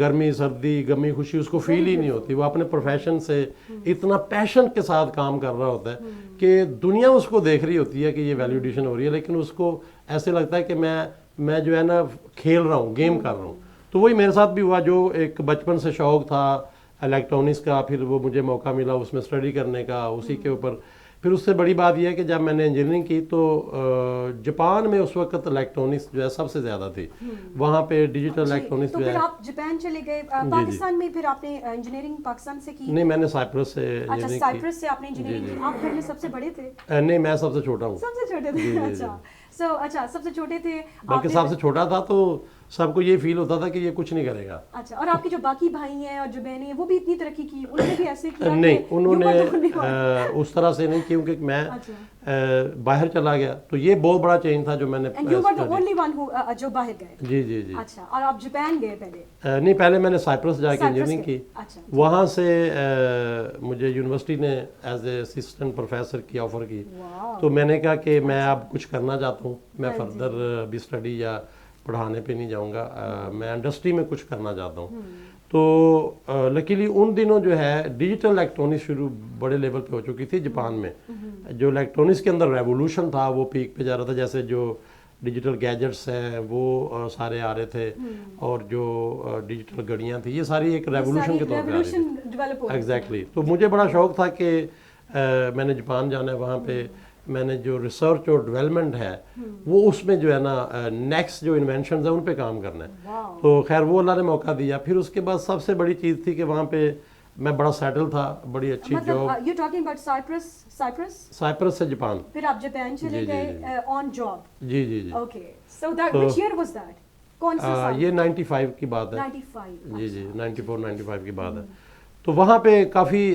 گرمی سردی غمی خوشی اس کو فیل ہی نہیں ہوتی. وہ اپنے پروفیشن سے اتنا پیشن کے ساتھ کام کر رہا ہوتا ہے کہ دنیا اس کو دیکھ رہی ہوتی ہے کہ یہ ویلیو ایڈیشن ہو رہی ہے, لیکن اس کو ایسے لگتا ہے کہ میں جو ہے نا کھیل رہا ہوں, گیم کر رہا ہوں. تو وہی میرے ساتھ بھی ہوا, جو ایک بچپن سے شوق تھا الیکٹرانکس کا, پھر وہ مجھے موقع ملا اس میں اسٹڈی کرنے کا اسی کے اوپر. پھر اس سے بڑی بات یہ ہے کہ جب میں نے انجینئرنگ کی تو جاپان میں اس وقت الیکٹرانکس جو ہے سب سے زیادہ تھی, وہاں پہ ڈیجیٹل الیکٹرانکس جو ہے. تو پھر آپ جاپان چلے گئے, پاکستان میں پھر آپ نے انجینئرنگ پاکستان سے کی؟ نہیں, میں نے سائپرس سے اچھا, سائپرس سے آپ نے انجینئرنگ کی. آپ گھر میں سب سے بڑے تھے؟ نہیں, میں سب سے چھوٹا ہوں. سب سے چھوٹے تھے, اچھا. اچھا, سب سے چھوٹے تھے, بلکہ سب سے چھوٹا تھا تو سب کو یہ فیل ہوتا تھا کہ یہ کچھ نہیں کرے گا. اچھا, اور آپ کے جو باقی بھائی ہیں اور جو بہنیں ہیں وہ بھی اتنی ترقی کی, انہوں نے بھی ایسے کیا؟ نہیں, انہوں نے اس طرح سے نہیں, کیونکہ میں باہر چلا گیا تو یہ بہت بڑا چینج تھا جو میں نے. You were the only one who جو باہر گئے؟ جی جی جی. اچھا, اور آپ جاپان گئے پہلے؟ نہیں, پہلے میں نے سائپرس جا کے انجینئرنگ کی. وہاں سے مجھے یونیورسٹی نے ایز اے اسسٹنٹ پروفیسر کی آفر کی, تو میں نے کہا کہ میں اب کچھ کرنا چاہتا ہوں, میں فردر بھی اسٹڈی یا پڑھانے پہ نہیں جاؤں گا, میں انڈسٹری میں کچھ کرنا چاہتا ہوں. تو لکیلی ان دنوں جو ہے ڈیجیٹل الیکٹرانکس شروع بڑے لیول پہ ہو چکی تھی جاپان میں. جو الیکٹرانکس کے اندر ریولوشن تھا وہ پیک پہ جا رہا تھا, جیسے جو ڈیجیٹل گیجٹس ہیں وہ سارے آ رہے تھے, اور جو ڈیجیٹل گھڑیاں تھیں یہ ساری ایک ریولوشن کے طور پہ آ رہی تھی. ایگزیکٹلی. تو مجھے بڑا شوق تھا کہ میں نے جاپان جانا ہے, وہاں پہ میں نے جو ریسرچ اور ڈیولپمنٹ ہے وہ اس میں جو ہے نا نیکسٹ جو انوینشنز ہیں ان پہ کام کرنا ہے. تو خیر وہ اللہ نے موقع دیا. پھر اس کے بعد سب سے بڑی چیز تھی کہ وہاں پہ میں بڑا سیٹل تھا, بڑی اچھی job. You talking about Cyprus سے جاپان. پھر آپ جاپان چلے گئے آن جاب؟ جی جی جی. Okay, so that which year was that? کون سا سال؟ یہ 95 کی بات ہے. 95. جی جی, 94-95 کی بات ہے. تو وہاں پہ کافی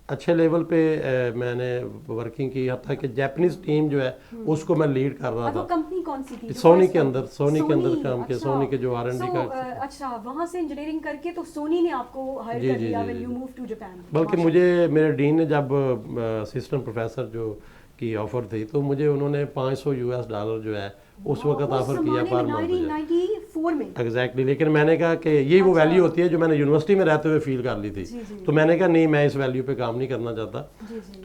اچھے لیول پہ میں نے ورکنگ کی, حتیٰ کہ جاپنیز ٹیم جو ہے اس کو میں لیڈ کر رہا تھا. کمپنی کون سی تھی؟ سونی کے اندر کام کیا, سونی کے جو R&D کا. اچھا, وہاں سے انجینئرنگ کر کے تو سونی نے آپ کو ہائر کر لیا when you moved to Japan. بلکہ مجھے میرے ڈین نے جب اسسٹنٹ پروفیسر جو کی آفر تھی تو مجھے انہوں نے $500 جو ہے اس وقت آفر کیا پر منتھ. 1994 میں. ایگزیکٹلی. لیکن میں نے کہا کہ یہی وہ ویلیو ہوتی ہے جو میں نے یونیورسٹی میں رہتے ہوئے فیل کر لی تھی. تو میں نے کہا نہیں, میں اس ویلیو پہ کام نہیں کرنا چاہتا.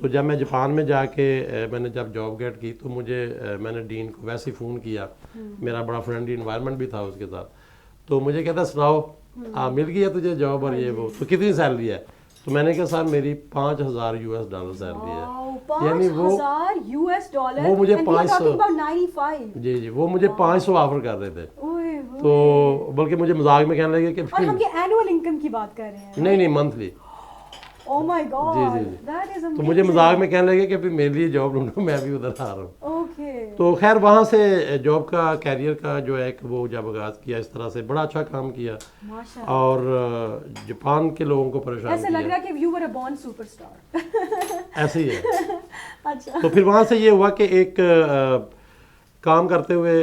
تو جب میں جاپان میں جا کے میں نے جب جاب گیٹ کی تو میں نے ڈین کو ویسے ہی فون کیا, میرا بڑا فرینڈلی انوائرمنٹ بھی تھا اس کے ساتھ. تو مجھے کہتا سناؤ مل گیا تجھے جاب اور یہ وہ, تو کتنی سیلری ہے؟ تو میں نے کہا سر میری $5,000 سیلری ہے. یعنی وہ مجھے 500, جی جی, وہ مجھے 500 آفر کر رہے تھے. تو بلکہ مجھے مذاق میں کہنے لگے کہ اور ہم یہ اینوئل انکم کی بات کر رہے ہیں. نہیں, منتھلی. Oh my God, جی جی. that is amazing. تو مجھے مذاق میں کہنے لگے کہ میرے لیے جاب ڈھونڈو, میں بھی ادھر آ رہا ہوں. Okay. تو خیر وہاں سے جاب کا کیریئر کا جو ہے کہ وہ جب آغاز کیا, اس طرح سے بڑا اچھا کام کیا, اور جاپان کے لوگوں کو پریشان کیا. ایسا لگ رہا کہ you were a born superstar. ایسے ہی ہے. اچھا. تو پھر وہاں سے یہ ہوا کہ ایک کام کرتے ہوئے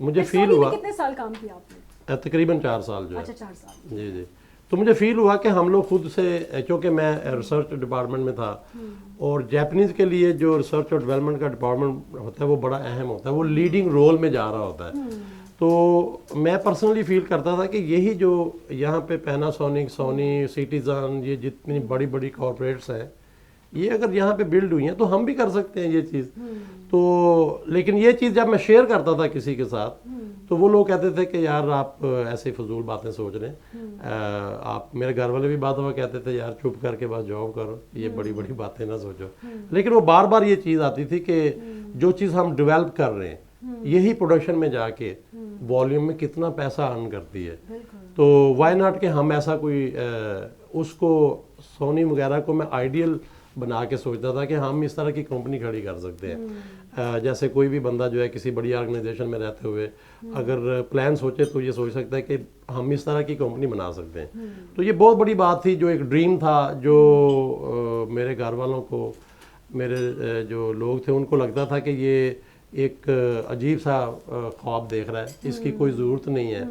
مجھے فیل ہوا. کتنے سال کام کیا آپ نے؟ تقریباً 4 سال جو ہے. اچھا, 4 سال. جی جی. تو مجھے فیل ہوا کہ ہم لوگ خود سے, چونکہ میں ریسرچ ڈپارٹمنٹ میں تھا, اور جاپنیز کے لیے جو ریسرچ اور ڈیولپمنٹ کا ڈپارٹمنٹ ہوتا ہے وہ بڑا اہم ہوتا ہے, وہ لیڈنگ رول میں جا رہا ہوتا ہے. تو میں پرسنلی فیل کرتا تھا کہ یہی جو یہاں پہ پیناسونک, سونی, سٹیزن, یہ جتنی بڑی بڑی کارپوریٹس ہیں, یہ اگر یہاں پہ بلڈ ہوئی ہیں تو ہم بھی کر سکتے ہیں یہ چیز. تو لیکن یہ چیز جب میں شیئر کرتا تھا کسی کے ساتھ تو وہ لوگ کہتے تھے کہ یار آپ ایسے فضول باتیں سوچ رہے ہیں. آپ, میرے گھر والے بھی بات ہوا کہتے تھے یار چپ کر کے بس جاب کرو, یہ بڑی بڑی باتیں نہ سوچو. لیکن وہ بار بار یہ چیز آتی تھی کہ جو چیز ہم ڈیولپ کر رہے ہیں یہی پروڈکشن میں جا کے والیوم میں کتنا پیسہ ارن کرتی ہے. تو وائی ناٹ کہ ہم ایسا کوئی اس کو سونی وغیرہ کو میں آئیڈیل بنا کے سوچتا تھا کہ ہم اس طرح کی کمپنی کھڑی کر سکتے ہیں. جیسے کوئی بھی بندہ جو ہے کسی بڑی آرگنائزیشن میں رہتے ہوئے اگر پلان سوچے تو یہ سوچ سکتا ہے کہ ہم اس طرح کی کمپنی بنا سکتے ہیں. تو یہ بہت بڑی بات تھی, جو ایک ڈریم تھا, جو میرے گھر والوں کو, میرے جو لوگ تھے ان کو لگتا تھا کہ یہ ایک عجیب سا خواب دیکھ رہا ہے, اس کی کوئی ضرورت نہیں ہے.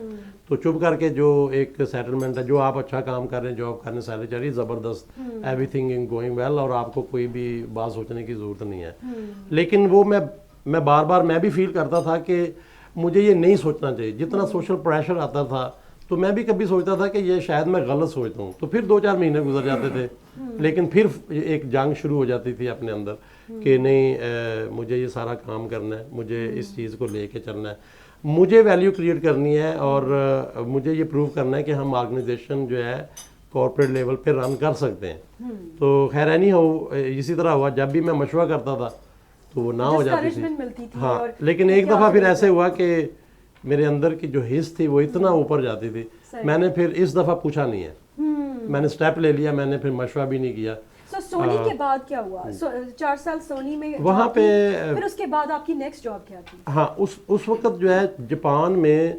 تو چپ کر کے جو ایک سیٹلمنٹ ہے, جو آپ اچھا کام کر رہے ہیں, جاب کر رہے ہیں, سیلری چل رہی ہے زبردست, ایوری تھنگ گوئنگ ویل, اور آپ کو کوئی بھی بات سوچنے کی ضرورت نہیں ہے. لیکن وہ میں بار بار میں بھی فیل کرتا تھا کہ مجھے یہ نہیں سوچنا چاہیے. جتنا سوشل پریشر آتا تھا تو میں بھی کبھی سوچتا تھا کہ یہ شاید میں غلط سوچتا ہوں, تو پھر 2-4 مہینے گزر جاتے تھے, لیکن پھر ایک جنگ شروع ہو جاتی تھی اپنے اندر کہ نہیں مجھے یہ سارا کام کرنا ہے, مجھے اس چیز کو لے کے چلنا ہے, مجھے ویلیو کریٹ کرنی ہے, اور مجھے یہ پروو کرنا ہے کہ ہم آرگنائزیشن جو ہے کارپوریٹ لیول پہ رن کر سکتے ہیں. تو خیر نہیں ہو, اسی طرح ہوا, جب بھی میں مشورہ کرتا تھا تو وہ نہ ہو جاتی تھی. ہاں, لیکن ایک دفعہ پھر ایسے ہوا کہ میرے اندر کی جو حس تھی وہ اتنا اوپر جاتی تھی, میں نے پھر اس دفعہ پوچھا نہیں ہے, میں نے سٹیپ لے لیا, میں نے پھر مشورہ بھی نہیں کیا. سونی کے بعد کیا ہوا؟ 4 سال سونی میں وہاں پہ, پھر اس کے بعد آپ کی نیکسٹ جاب کیا تھی؟ ہاں, اس وقت جو ہے جاپان میں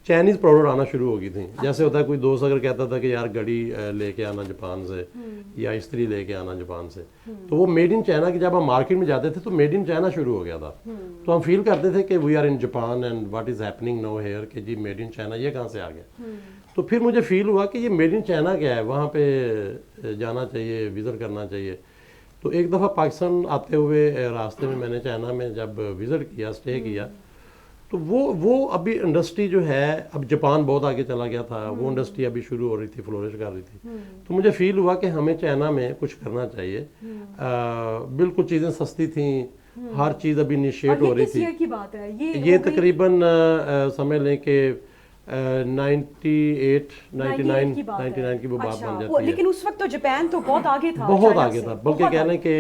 چائنیز پروڈکٹ آنا شروع ہو گئی تھیں. جیسے ہوتا ہے کوئی دوست اگر کہتا تھا کہ یار گھڑی لے کے آنا جاپان سے یا استری لے کے آنا جاپان سے, تو وہ میڈ ان چائنا کی جب ہم مارکیٹ میں جاتے تھے تو میڈ ان چائنا شروع ہو گیا تھا. تو ہم فیل کرتے تھے کہ we are in Japan and what is happening now here, کہ جی میڈ ان چائنا یہ کہاں سے آ گیا. تو پھر مجھے فیل ہوا کہ یہ میڈ ان چائنا کیا ہے, وہاں پہ جانا چاہیے, وزٹ کرنا چاہیے. تو ایک دفعہ پاکستان آتے ہوئے راستے میں نے چائنا میں جب وزٹ کیا, اسٹے کیا, تو وہ ابھی انڈسٹری جو ہے, اب جاپان بہت آگے چلا گیا تھا, وہ انڈسٹری ابھی شروع ہو رہی تھی, فلورش کر رہی تھی. تو مجھے فیل ہوا کہ ہمیں چائنا میں کچھ کرنا چاہیے. بالکل چیزیں سستی تھیں, ہر چیز ابھی انیشیٹ ہو رہی تھی. یہ تقریباً سمجھ لیں کہ 99 کی وہ بات بن جاتی ہے. لیکن اس وقت تو جاپان تو بہت آگے تھا, بہت آگے تھا, بلکہ کہہ لیں کہ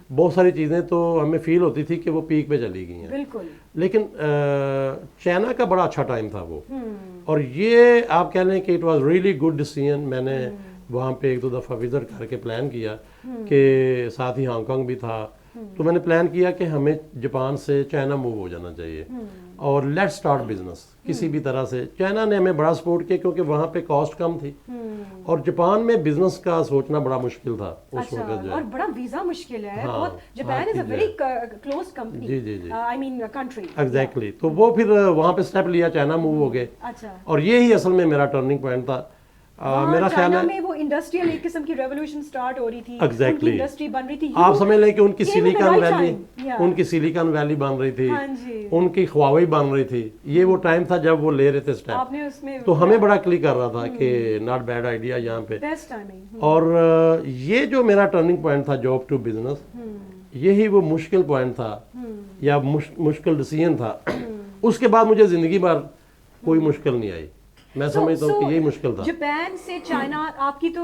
بہت ساری چیزیں تو ہمیں فیل ہوتی تھی کہ وہ پیک پہ چلی گئی ہیں. بالکل. لیکن چائنا کا بڑا اچھا ٹائم تھا وہ, اور یہ آپ کہہ لیں کہ it was really good decision. میں نے وہاں پہ 1-2 دفعہ وزٹ کر کے پلان کیا, کہ ساتھ ہی ہانگ کانگ بھی تھا. تو میں نے پلان کیا کہ ہمیں جاپان سے چائنا موو ہو جانا چاہیے, اور لیٹ سٹارٹ بزنس کسی بھی طرح سے. چائنا نے ہمیں بڑا سپورٹ کیا کیونکہ وہاں پہ کاسٹ کم تھی, اور جاپان میں بزنس کا سوچنا بڑا مشکل تھا اس وقت جو ہے, اور بڑا ویزا مشکل ہے بہت. Japan is a very close company, جی جی جی, آئی مین کنٹری. ایگزیکٹلی. تو وہ پھر وہاں پہ سٹیپ لیا, چائنا موو ہو گئے. اور یہی اصل میں میرا ٹرننگ پوائنٹ تھا. میرا خیال ہے میں وہ انڈسٹریل ایک قسم کی ریولوشن سٹارٹ ہو رہی تھی, ایگزیکٹلی انڈسٹری بن رہی تھی. آپ سمجھ لیں کہ ان کی سیلیکن ویلی بن رہی تھی, ان کی خواوی بن رہی تھی. یہ وہ ٹائم تھا جب وہ لے رہے تھے اسٹیپ, تو ہمیں بڑا کلک کر رہا تھا کہ ناٹ بیڈ آئیڈیا یہاں پہ. اور یہ جو میرا ٹرننگ پوائنٹ تھا جاب ٹو بزنس, یہی وہ مشکل پوائنٹ تھا یا مشکل ڈیسیژن تھا. اس کے بعد مجھے زندگی بھر کوئی مشکل نہیں آئی. میں سمجھتا ہوں کہ یہی مشکل تھا. جاپان سے چائنا آپ کی تو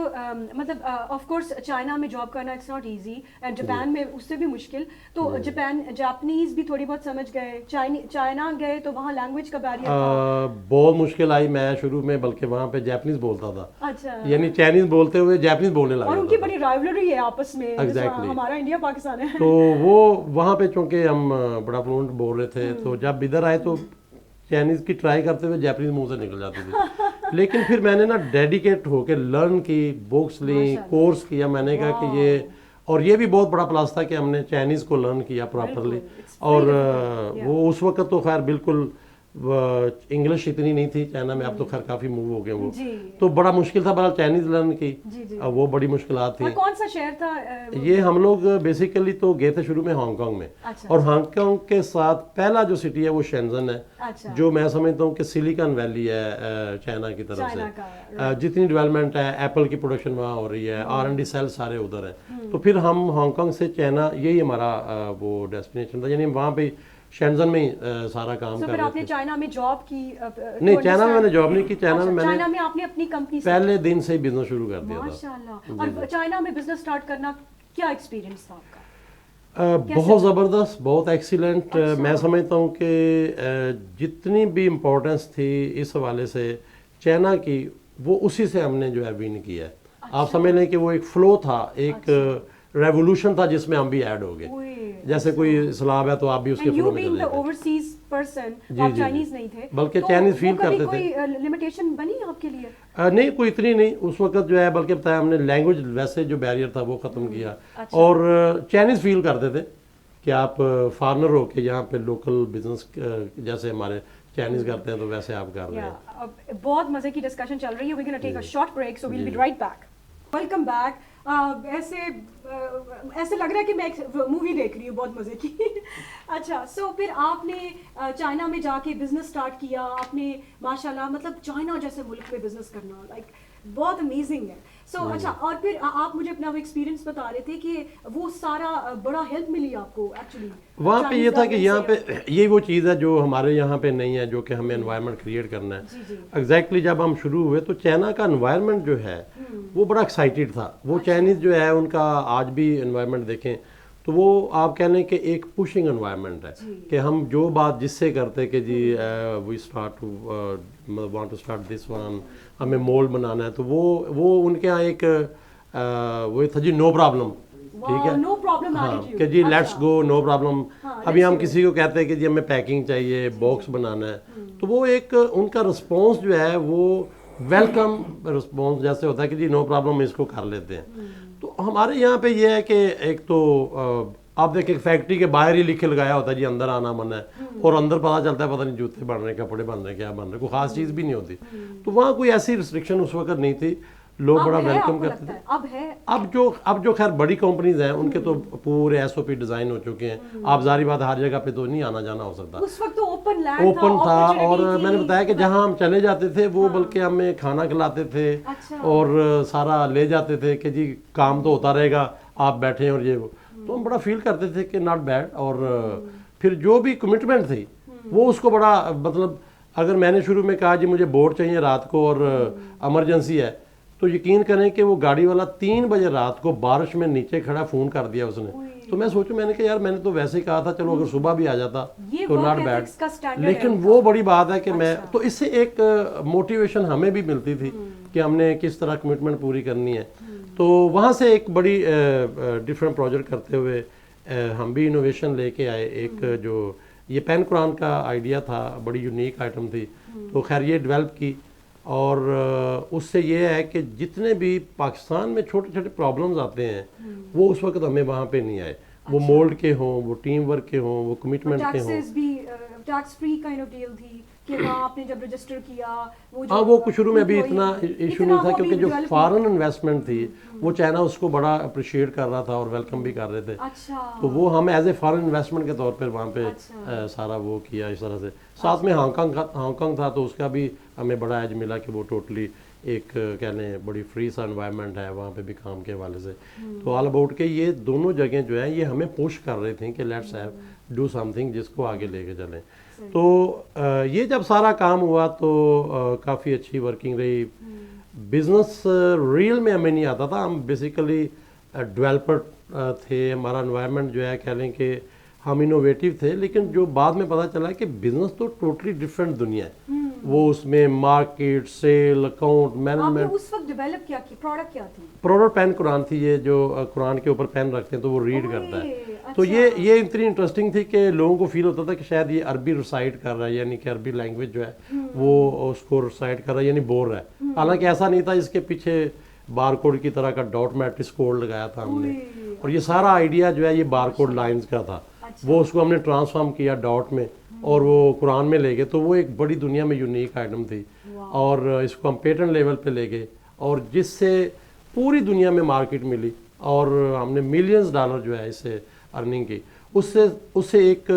مطلب آف کورس چائنا میں جاب کرنا it's not easy, and Japan میں اس سے بھی مشکل. تو جاپنیز بھی تھوڑی بہت سمجھ گئے, چائنا گئے تو وہاں لینگویج کا بیریئر تھا, بہت مشکل آئی. میں شروع میں بلکہ وہاں پہ جاپنیز بولتا تھا, اچھا, یعنی چائنیز بولتے ہوئے جاپنیز بولنے لگا, اور ان کی بڑی رائیولری ہے آپس میں, ہمارا انڈیا پاکستان ہے. تو وہ وہاں پہ چونکہ ہم بڑا فلوئنٹ بول رہے تھے, تو جب ادھر آئے تو چائنیز کی ٹرائی کرتے ہوئے جاپنیز منہ سے نکل جاتی تھی. لیکن پھر میں نے نا ڈیڈیکیٹ ہو کے لرن کی, بکس لیں, کورس کیا. میں نے کہا کہ یہ, اور یہ بھی بہت بڑا پلس تھا کہ ہم نے چائنیز کو لرن کیا پراپرلی. اور وہ اس وقت تو خیر بالکل انگلش اتنی نہیں تھی چائنا میں, اب تو خیر کافی موو ہو گئے وہ, تو بڑا مشکل تھا بہرحال چائنیز لرن کی. وہ بڑی مشکلات تھیں. کون سا شہر تھا یہ؟ ہم لوگ بیسیکلی تو گئے تھے شروع میں ہانگ کانگ میں, اور ہانگ کانگ کے ساتھ پہلا جو سٹی ہے وہ شینزن ہے, جو میں سمجھتا ہوں کہ سلیکن ویلی ہے چائنا کی طرف سے. جتنی ڈیولپمنٹ ہے, ایپل کی پروڈکشن وہاں ہو رہی ہے, R&D سیل سارے ادھر ہیں. تو پھر ہم ہانگ کانگ سے چائنا, یہی ہمارا وہ ڈیسٹینیشن تھا, یعنی وہاں پہ شینزن میں ہی سارا کام کر رہے تھے. آپ نے چائنا میں جاب کی؟ نہیں, چائنا میں نے جاب نہیں کی. چائنا میں چائنا میں آپ نے اپنی کمپنی پہلے دن سے ہی بزنس شروع کر دیا تھا. ماشاءاللہ. اور چائنا میں بزنس سٹارٹ کرنا کیا ایکسپیرینس تھا آپ کا؟ بہت زبردست, بہت ایکسیلنٹ. میں سمجھتا ہوں کہ جتنی بھی امپورٹنس تھی اس حوالے سے چائنا کی, وہ اسی سے ہم نے جو ہے ون کیا ہے. آپ سمجھ لیں کہ وہ ایک فلو تھا, ایک ریولوشن تھا جس میں ہم بھی ایڈ ہو گئے. جیسے کوئی اسلام ہے تو آپ بھی اس کے فلو میں چلے گئے. بلکہ چائنیز فیل کرتے تھے. لمیٹیشن بنی آپ کے لیے؟ نہیں, کوئی اتنی نہیں اس وقت جو ہے, بلکہ بتایا ہم نے لینگویج ویسے جو بیریئر تھا وہ ختم کیا. اور چائنیز فیل کرتے تھے کہ آپ فارنر ہو کے یہاں پہ لوکل بزنس جیسے ہمارے چائنیز کرتے ہیں تو ویسے آپ کر رہے ہیں. بہت مزے کی ڈسکشن چل رہی ہے. We gonna take a short break, so we'll be right back. Welcome back. ایسے لگ رہا ہے کہ میں ایک مووی دیکھ رہی ہوں بہت مزے کی. اچھا, سو پھر آپ نے چائنا میں جا کے بزنس اسٹارٹ کیا آپ نے, ماشاء اللہ, مطلب چائنا جیسے ملک میں بزنس کرنا لائک بہت امیزنگ ہے. سو اچھا, اور پھر آپ مجھے اپنا وہ ایکسپیرینس بتا رہے تھے کہ وہ سارا بڑا ہیلپ ملی آپ کو ایکچولی وہاں پہ. یہ تھا کہ یہاں پہ یہ وہ چیز ہے جو ہمارے یہاں پہ نہیں ہے, جو کہ ہمیں انوائرمنٹ کریٹ کرنا ہے. ایگزیکٹلی جب ہم شروع ہوئے تو چائنا کا انوائرمنٹ جو ہے وہ بڑا ایکسائٹیڈ تھا. وہ چائنیز جو ہے ان کا آج بھی انوائرمنٹ دیکھیں تو وہ آپ کہہ لیں کہ ایک پوشنگ انوائرمنٹ ہے کہ ہم جو بات جس سے کرتے کہ جی we start want to start this one, ہمیں مول بنانا ہے, تو وہ ان کے یہاں ایک وہ تھا جی نو پرابلم, ٹھیک ہے, ہاں کہ جی لیٹس گو نو پرابلم. ابھی ہم کسی کو کہتے ہیں کہ جی ہمیں پیکنگ چاہیے, باکس بنانا ہے, تو وہ ایک ان کا رسپانس جو ہے وہ ویلکم رسپانس جیسے ہوتا ہے کہ جی نو پرابلم اس کو کر لیتے ہیں. تو ہمارے یہاں پہ یہ ہے کہ ایک تو آپ دیکھیں فیکٹری کے باہر ہی لکھے لگایا ہوتا ہے جی اندر آنا منع ہے, اور اندر پتہ چلتا ہے پتہ نہیں جوتے بن رہے, کپڑے بن رہے, کیا بن رہے, کوئی خاص چیز بھی نہیں ہوتی. تو وہاں کوئی ایسی ریسٹرکشن اس وقت نہیں تھی, لوگ بڑا ویلکم کرتے تھے. اب جو خیر بڑی کمپنیز ہیں ان کے تو پورے ایس او پی ڈیزائن ہو چکے ہیں. آپ ظاہری بات ہر جگہ پہ تو نہیں آنا جانا ہو سکتا, اس وقت تو اوپن تھا. اور میں نے بتایا کہ جہاں ہم چلے جاتے تھے وہ بلکہ ہمیں کھانا کھلاتے تھے اور سارا لے جاتے تھے کہ جی کام تو ہوتا رہے گا, آپ بیٹھیں, اور یہ تو ہم بڑا فیل کرتے تھے کہ ناٹ بیڈ. اور پھر جو بھی کمٹمنٹ تھی وہ اس کو بڑا مطلب, اگر میں نے شروع میں کہا جی مجھے بورڈ چاہیے رات کو اور ایمرجنسی ہے, تو یقین کریں کہ وہ گاڑی والا 3 بجے رات کو بارش میں نیچے کھڑا فون کر دیا اس نے. تو میں سوچوں, میں نے کہا یار میں نے تو ویسے ہی کہا تھا چلو اگر صبح بھی آ جاتا تو ناٹ بیڈ, لیکن وہ بڑی بات ہے کہ میں تو اس سے ایک موٹیویشن ہمیں بھی ملتی تھی کہ ہم نے کس طرح کمٹمنٹ پوری کرنی ہے. تو وہاں سے ایک بڑی ڈفرینٹ پروجیکٹ کرتے ہوئے ہم بھی انوویشن لے کے آئے. ایک جو یہ پین قرآن کا آئیڈیا تھا, بڑی یونیک آئٹم تھی, تو خیر یہ ڈیولپ کی. اور اس سے یہ ہے کہ جتنے بھی پاکستان میں چھوٹے چھوٹے پرابلمز آتے ہیں وہ اس وقت ہمیں وہاں پہ نہیں آئے, وہ مولڈ کے ہوں, وہ ٹیم ورک کے ہوں, وہ کمٹمنٹ کے ہوں. Tax free kind of deal تھی کہ وہاں آپ نے جب رجسٹر کیا وہ شروع میں بھی اتنا ایشو نہیں تھا, کیونکہ جو فارن انویسٹمنٹ تھی وہ چائنا اس کو بڑا اپریشیٹ کر رہا تھا اور ویلکم بھی کر رہے تھے. تو وہ ہم ایز اے فارن انویسٹمنٹ کے طور پر وہاں پہ سارا وہ کیا اس طرح سے. ساتھ میں ہانگ کانگ تھا, تو اس کا بھی ہمیں بڑا ایج ملا کہ وہ ٹوٹلی ایک کہہ لیں بڑی فری سا انوائرمنٹ ہے وہاں پہ بھی کام کے حوالے سے. تو آل اباؤٹ کے یہ دونوں جگہیں جو ہیں یہ ہمیں پوش کر رہے تھے کہ let's have do some thing جس کو آگے لے کے چلیں. تو یہ جب سارا کام ہوا تو کافی اچھی ورکنگ رہی. بزنس ریل میں ہمیں نہیں آتا تھا, ہم بیسیکلی ڈیولپر تھے. ہمارا انوائرمنٹ جو ہے کہہ لیں کہ ہم انوویٹیو تھے, لیکن جو بعد میں پتہ چلا کہ بزنس تو ٹوٹلی ڈفرینٹ دنیا ہے. وہ اس میں مارکیٹ, سیل, اکاؤنٹ, مینجمنٹ. اس وقت ڈیولپ کیا کی پروڈکٹ کیا تھی؟ پروڈکٹ پین قرآن تھی. یہ جو قرآن کے اوپر پین رکھتے ہیں تو وہ ریڈ کرتا ہے. تو یہ اتنی انٹرسٹنگ تھی کہ لوگوں کو فیل ہوتا تھا کہ شاید یہ عربی ریسائٹ کر رہا ہے, یعنی کہ عربی لینگویج جو ہے وہ اس کو ریسائٹ کر رہا ہے, یعنی بول رہا ہے. حالانکہ ایسا نہیں تھا, اس کے پیچھے بار کوڈ کی طرح کا ڈاٹ میٹرکس کوڈ لگایا تھا ہم نے, اور یہ سارا آئیڈیا جو ہے یہ بار کوڈ لائنز کا تھا. وہ اس کو ہم نے ٹرانسفارم کیا ڈاٹ میں اور وہ قرآن میں لے گئے. تو وہ ایک بڑی دنیا میں یونیک آئٹم تھی, اور اس کو ہم پیٹنٹ لیول پہ لے گئے, اور جس سے پوری دنیا میں مارکیٹ ملی, اور ہم نے $ملینز جو ہے اس سے ارننگ کی. اس سے ایک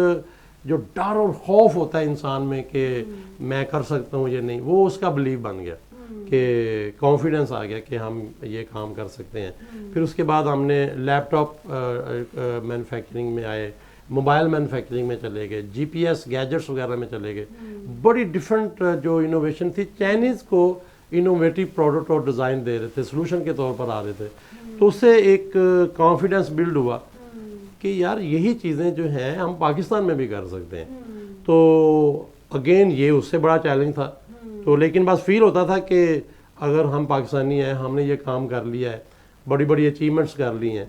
جو ڈر اور خوف ہوتا ہے انسان میں کہ میں کر سکتا ہوں یہ نہیں, وہ اس کا بلیف بن گیا کہ کانفیڈنس آ گیا کہ ہم یہ کام کر سکتے ہیں. پھر اس کے بعد ہم نے لیپ ٹاپ مینوفیکچرنگ میں آئے, موبائل مینوفیکچرنگ میں چلے گئے, جی پی ایس گیجٹس وغیرہ میں چلے گئے. بڑی ڈفرینٹ جو انوویشن تھی. چائنیز کو انوویٹیو پروڈکٹ اور ڈیزائن دے رہے تھے, سلوشن کے طور پر آ رہے تھے. تو اس سے ایک کانفیڈنس بلڈ ہوا کہ یار یہی چیزیں جو ہیں ہم پاکستان میں بھی کر سکتے ہیں. تو اگین یہ اس سے بڑا چیلنج تھا. تو لیکن بس فیل ہوتا تھا کہ اگر ہم پاکستانی ہیں, ہم نے یہ کام کر لیا ہے, بڑی بڑی اچیومنٹس کر لی ہیں,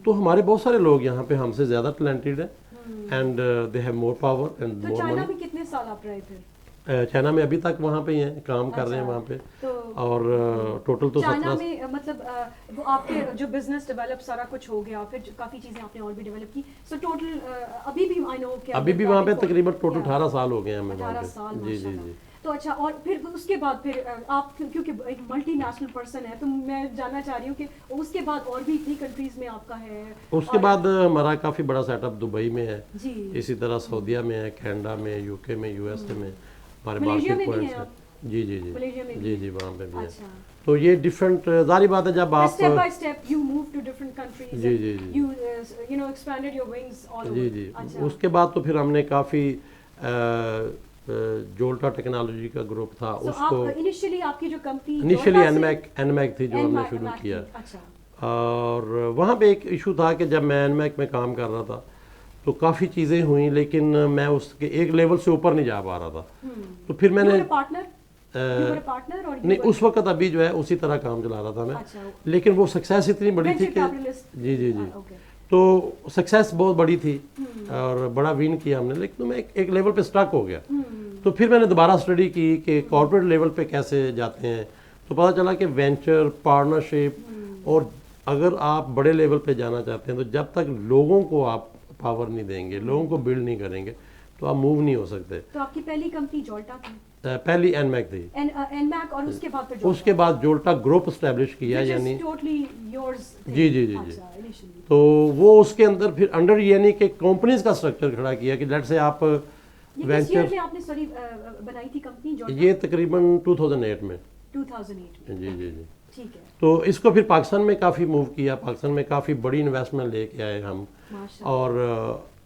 تو ہمارے بہت سارے لوگ یہاں پہ ہم سے زیادہ ٹیلنٹڈ ہیں, and they have more power and more money. China میں کتنے سال آپ رہے تھے؟ چائنا میں ابھی تک وہاں پہ ہی ہیں, کام کر رہے ہیں وہاں پہ, اور ٹوٹل تو چائنا میں مطلب وہ آپ کے جو بزنس ڈیولپ سارا کچھ ہو گیا, پھر کافی چیزیں آپ نے اور بھی ڈیولپ کی. سو ٹوٹل ابھی بھی آئی نو کہ ابھی بھی وہاں پہ تقریباً ٹوٹل 18 سال ہو گئے ہیں ہمیں وہاں پہ. 18 سال. جی جی جی. تو اچھا، اور پھر اس کے بعد پھر آپ کیونکہ ایک ملٹی نیشنل پرسن ہے تو میں جاننا چاہ رہی ہوں کہ اس کے بعد اور بھی اتنی کنٹریز میں آپ کا ہے؟ اس کے بعد ہمارا کافی بڑا سیٹ اپ دبئی میں ہے، جی، اسی طرح سعودیہ میں ہے، کینیڈا میں، یو کے میں، یو ایس اے میں ہمارے ملیشیا مارکیٹ میں بھی پوائنٹس ہیں ہیں. جی جی جی ملیشیا میں جی جی وہاں پہ بھی ہے. اچھا، تو یہ ڈفرینٹ ظاہری بات ہے جب آپ step by step you move to different countries, جی جی جی you know expanded your wings all over. جی جی اس کے بعد تو پھر ہم نے کافی جولٹا ٹیکنالوجی کا گروپ تھا اس کو انیشلی آپ کی جو کمپنی انیشلی این میک تھی جو ہم نے شروع کیا. اچھا، اور وہاں پہ ایک ایشو تھا کہ جب میں این میک میں کام کر رہا تھا تو کافی چیزیں ہوئیں لیکن میں اس کے ایک لیول سے اوپر نہیں جا پا رہا تھا. تو پھر میں نے پارٹنر اور نہیں اس وقت ابھی جو ہے اسی طرح کام چلا رہا تھا میں، لیکن وہ سکسیس اتنی بڑی تھی کہ جی جی جی تو سکسیس بہت بڑی تھی اور بڑا ون کیا ہم نے، لیکن میں ایک لیول پہ اسٹک ہو گیا. تو پھر میں نے دوبارہ اسٹڈی کی کہ کارپوریٹ لیول پہ کیسے جاتے ہیں، تو پتہ چلا کہ وینچر پارٹنرشپ، اور اگر آپ بڑے لیول پہ جانا چاہتے ہیں تو جب تک لوگوں کو آپ پاور نہیں دیں گے، لوگوں کو بلڈ نہیں کریں گے تو آپ موو نہیں ہو سکتے. تو آپ کی پہلی کمپنی جولٹا تھی؟ پہلی این میک تھی، این میک، اور اس کے بعد اس کے بعد جولٹا گروپ اسٹیبلش کیا، یعنی جی جی جی جی. تو وہ اس کے اندر پھر انڈر یعنی کہ کمپنیز کا اسٹرکچر کھڑا کیا کہ لیٹ سے آپ وینچر بنائی تھی کمپنی یہ تقریباً 2008 میں. 2008 جی جی جی. ٹھیک ہے. تو اس کو پھر پاکستان میں کافی موو کیا، پاکستان میں کافی بڑی انویسٹمنٹ لے کے آئے ہم، اور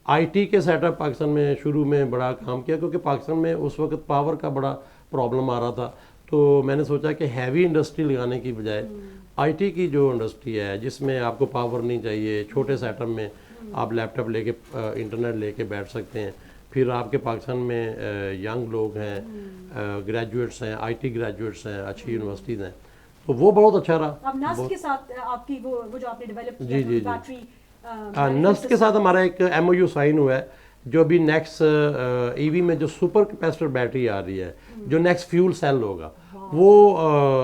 آئی ٹی کے سیٹ اپ پاکستان میں شروع میں بڑا کام کیا کیونکہ پاکستان میں اس وقت پاور کا بڑا پرابلم آ رہا تھا. تو میں نے سوچا کہ ہیوی انڈسٹری لگانے کی بجائے آئی ٹی کی جو انڈسٹری ہے جس میں آپ کو پاور نہیں چاہیے، چھوٹے سیٹ اپ میں آپ لیپ ٹاپ لے کے انٹرنیٹ لے کے بیٹھ سکتے ہیں. پھر آپ کے پاکستان میں ینگ لوگ ہیں، گریجویٹس ہیں، آئی ٹی گریجویٹس ہیں، اچھی یونیورسٹیز ہیں، تو وہ بہت اچھا رہا. اب نسٹ کے ساتھ آپ کی وہ جو آپ نے ڈیولپ جی جی بیٹری نسٹ کے ساتھ ہمارا ایک ایم او یو سائن ہوا ہے جو ابھی نیکسٹ ای وی میں جو سپر کیپیسٹر بیٹری آ رہی ہے، جو نیکسٹ فیول سیل ہوگا، وہ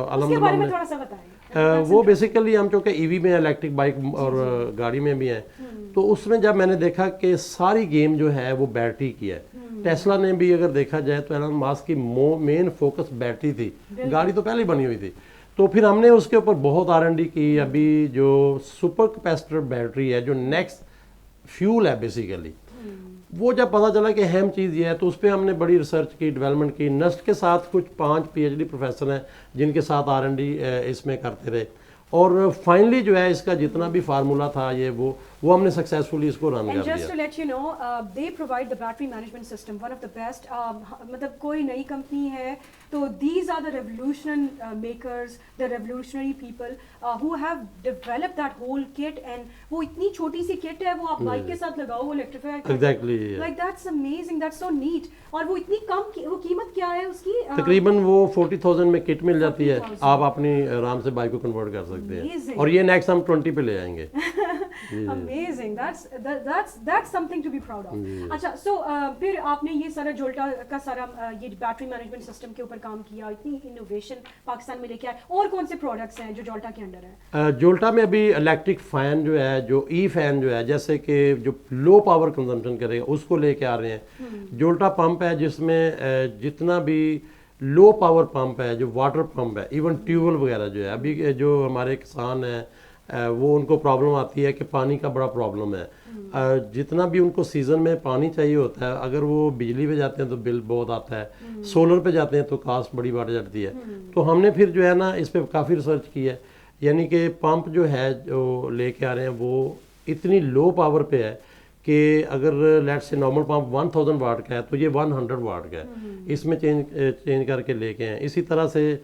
الحمدللہ وہ بیسیکلی ہم چونکہ ای وی میں الیکٹرک بائک اور گاڑی میں بھی ہیں، تو اس میں جب میں نے دیکھا کہ ساری گیم جو ہے وہ بیٹری کی ہے. ٹیسلا نے بھی اگر دیکھا جائے تو ایلن ماسک کی مین فوکس بیٹری تھی، گاڑی تو پہلے بنی ہوئی تھی. تو پھر ہم نے اس کے اوپر بہت آر این ڈی کی. ابھی جو سپر کیپیسٹر بیٹری ہے جو نیکسٹ فیول ہے بیسیکلی، وہ جب پتہ چلا کہ اہم چیز یہ ہے تو اس پہ ہم نے بڑی ریسرچ کی، ڈیولپمنٹ کی. نسٹ کے ساتھ کچھ 5 پی ایچ ڈی پروفیسر ہیں جن کے ساتھ آر این ڈی اس میں کرتے رہے، اور فائنلی جو ہے اس کا جتنا بھی فارمولا تھا یہ وہ ہم نے سکسیزفلی اس کو رن کر دیا. Just to let you know they provide the battery management system one of the best. مطلب کوئی نئی کمپنی ہے تو these are the revolution makers, the revolutionary people who have develop that whole kit, and وہ اتنی چھوٹی سی کٹ ہے، وہ آپ بائک کے ساتھ لگاؤ وہ electrify exactly like that's amazing, that's so neat. اور وہ اتنی کم، وہ قیمت کیا ہے اس کی؟ تقریباً وہ 40,000 میں کٹ مل جاتی ہے، آپ اپنی آرام سے بائک کو کنورٹ کر سکتے ہیں، اور یہ نیکسٹ ہم 20 پہ لے آئیں گے. Amazing. That's something to be proud of. اچھا، سو پھر آپ نے یہ سارا جولٹا کا سارا یہ بیٹری مینجمنٹ سسٹم کے اوپر کام کیا، اتنی انوویشن پاکستان میں لے کے آئے. اور کون سے پروڈکٹس ہیں جو جولٹا کے انڈر ہے؟ جولٹا میں ابھی الیکٹرک فین جو ہے، جو ای فین جو ہے، جیسے کہ جو لو پاور کنزمپشن کرے گا اس کو لے کے آ رہے ہیں. جولٹا پمپ ہے جس میں جتنا بھی لو پاور پمپ ہے، جو واٹر پمپ ہے، ایون ٹیوبل وغیرہ جو ہے، ابھی جو ہمارے کسان ہیں وہ ان کو پرابلم آتی ہے کہ پانی کا بڑا پرابلم ہے. جتنا بھی ان کو سیزن میں پانی چاہیے ہوتا ہے، اگر وہ بجلی پہ جاتے ہیں تو بل بہت آتا ہے، سولر پہ جاتے ہیں تو کاسٹ بڑی بڑھ جاتی ہے. تو ہم نے پھر جو ہے نا اس پہ کافی ریسرچ کی ہے، یعنی کہ پمپ جو ہے جو لے کے آ رہے ہیں وہ اتنی لو پاور پہ ہے کہ اگر لیٹ سے نارمل پمپ 1000 واٹ کا ہے تو یہ 100 واٹ کا ہے. اس میں چینج کر کے لے کے ہیں. اسی طرح سے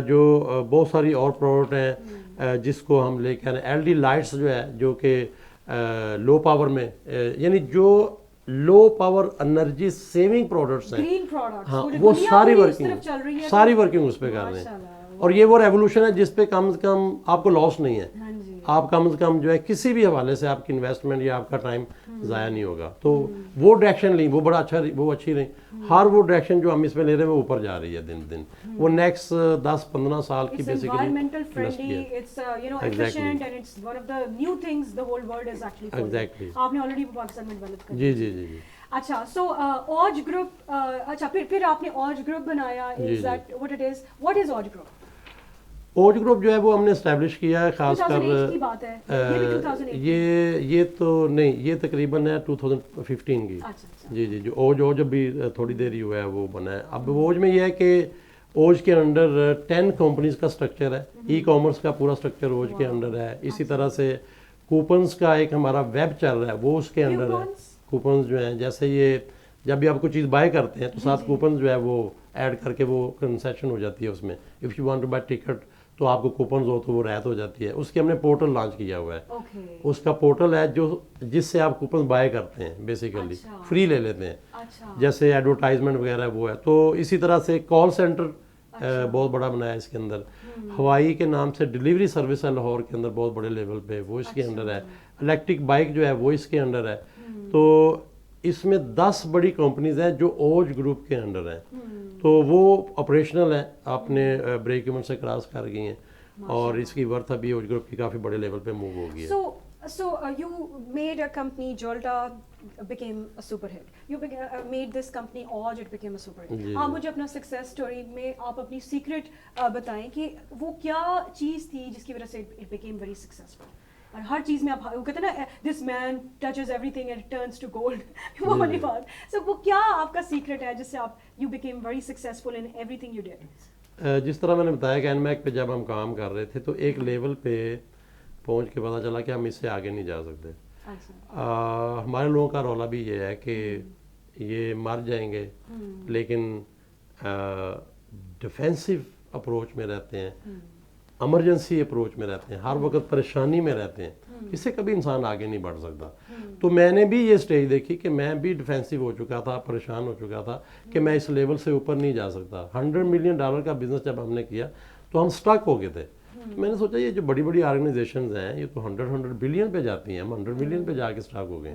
جو بہت ساری اور پروڈکٹ ہیں جس کو ہم لے کے آ رہے ہیں. ایل ڈی لائٹس جو ہے جو کہ لو پاور میں، یعنی جو لو پاور انرجی سیونگ پروڈکٹس ہیں، ہاں وہ ساری ورکنگ اس پہ کر رہے ہیں. اور یہ وہ ریولوشن ہے جس پہ کم از کم آپ کو لاس نہیں ہے. آپ کم از کم جو ہے کسی بھی حوالے سے آپ کی انویسٹمنٹ یا آپ کا ٹائم ضائع نہیں ہوگا. تو وہ ڈائریکشن لیں, وہ بڑا اچھا, وہ اچھی رہی. ہر وہ ڈائریکشن جو ہم اس میں لے رہے ہیں وہ اوپر جا رہی ہے دن دن. وہ نیکسٹ 10-15 سال کی basically environmental friendly, it's efficient and it's one of the new things the whole world is actually following. Exactly. آپ نے already پاکستان میں ڈیولپ کر جی جی جی جی. اچھا, سو اوج گروپ, اچھا پھر آپ نے اوج گروپ بنایا, is that what it is? What is اوج گروپ؟ اوج گروپ جو ہے وہ ہم نے اسٹیبلش کیا ہے خاص کر 2008 کی بات ہے, یہ بھی 2008 یہ تو نہیں, یہ تقریباً ہے 2015 کی. جی جی, جو اوج ابھی تھوڑی دیر ہی ہوا ہے وہ بنا ہے. اب اوج میں یہ ہے کہ اوج کے انڈر 10 کمپنیز کا سٹرکچر ہے. ای کامرس کا پورا سٹرکچر اوج کے انڈر ہے. اسی طرح سے کوپنز کا ایک ہمارا ویب چل رہا ہے وہ اس کے انڈر ہے. کوپنز جو ہیں جیسے یہ جب بھی آپ کوئی چیز بائی کرتے ہیں تو ساتھ کوپنز جو ہے وہ ایڈ کر کے وہ کنسیشن ہو جاتی ہے اس میں. If you want to buy ticket تو آپ کو کوپنز ہو تو وہ رعایت ہو جاتی ہے. اس کے ہم نے پورٹل لانچ کیا ہوا ہے. اس کا پورٹل ہے جس سے آپ کوپنز بائی کرتے ہیں بیسیکلی فری لے لیتے ہیں, جیسے ایڈورٹائزمنٹ وغیرہ وہ ہے. تو اسی طرح سے کال سینٹر بہت بڑا بنایا ہے اس کے اندر. ہوائی کے نام سے ڈیلیوری سروس ہے لاہور کے اندر بہت بڑے لیول پہ, وہ اس کے انڈر ہے. الیکٹرک بائک جو ہے وہ اس کے انڈر ہے. تو اس میں 10 بڑی کمپنیز ہیں جو اوج گروپ کے انڈر ہیں. تو وہ آپریشنل ہیں, آپ نے بریک ایون سے کراس کر گئی ہیں, اور اس کی ورتھ ابھی اوج گروپ کی کافی بڑے لیول پہ موو ہو گئی ہے. So you made a company, Jolta became a super hit. You made this company Oj, it became a super hit. آپ مجھے اپنا سکسیس اسٹوری میں آپ اپنی سیکرٹ بتائیں کہ وہ کیا چیز تھی جس کی وجہ سے it became very successful. اور ہر چیز میں آپ وہ کہتے ہیں نا this man touches everything and turns to gold, وہ والی بات. سو وہ کیا آپ کا سیکرٹ ہے جس سے آپ you became very successful in every thing you did? جس طرح میں نے بتایا کہ این میک پہ جب ہم کام کر رہے تھے تو ایک لیول پہ پہنچ کے پتہ چلا کہ ہم اس سے آگے نہیں جا سکتے. ہمارے لوگوں کا رولا بھی یہ ہے کہ یہ مر جائیں گے لیکن ڈیفینسو اپروچ میں رہتے ہیں, ایمرجنسی اپروچ میں رہتے ہیں, ہر وقت پریشانی میں رہتے ہیں. اس سے کبھی انسان آگے نہیں بڑھ سکتا. تو میں نے بھی یہ سٹیج دیکھی کہ میں بھی ڈیفینسو ہو چکا تھا, پریشان ہو چکا تھا کہ میں اس لیول سے اوپر نہیں جا سکتا. $100 ملین کا بزنس جب ہم نے کیا تو ہم سٹک ہو گئے تھے. میں نے سوچا یہ جو بڑی بڑی آرگنائزیشنز ہیں یہ تو 100 بلین پہ جاتی ہیں, ہم 100 ملین پہ جا کے سٹک ہو گئے.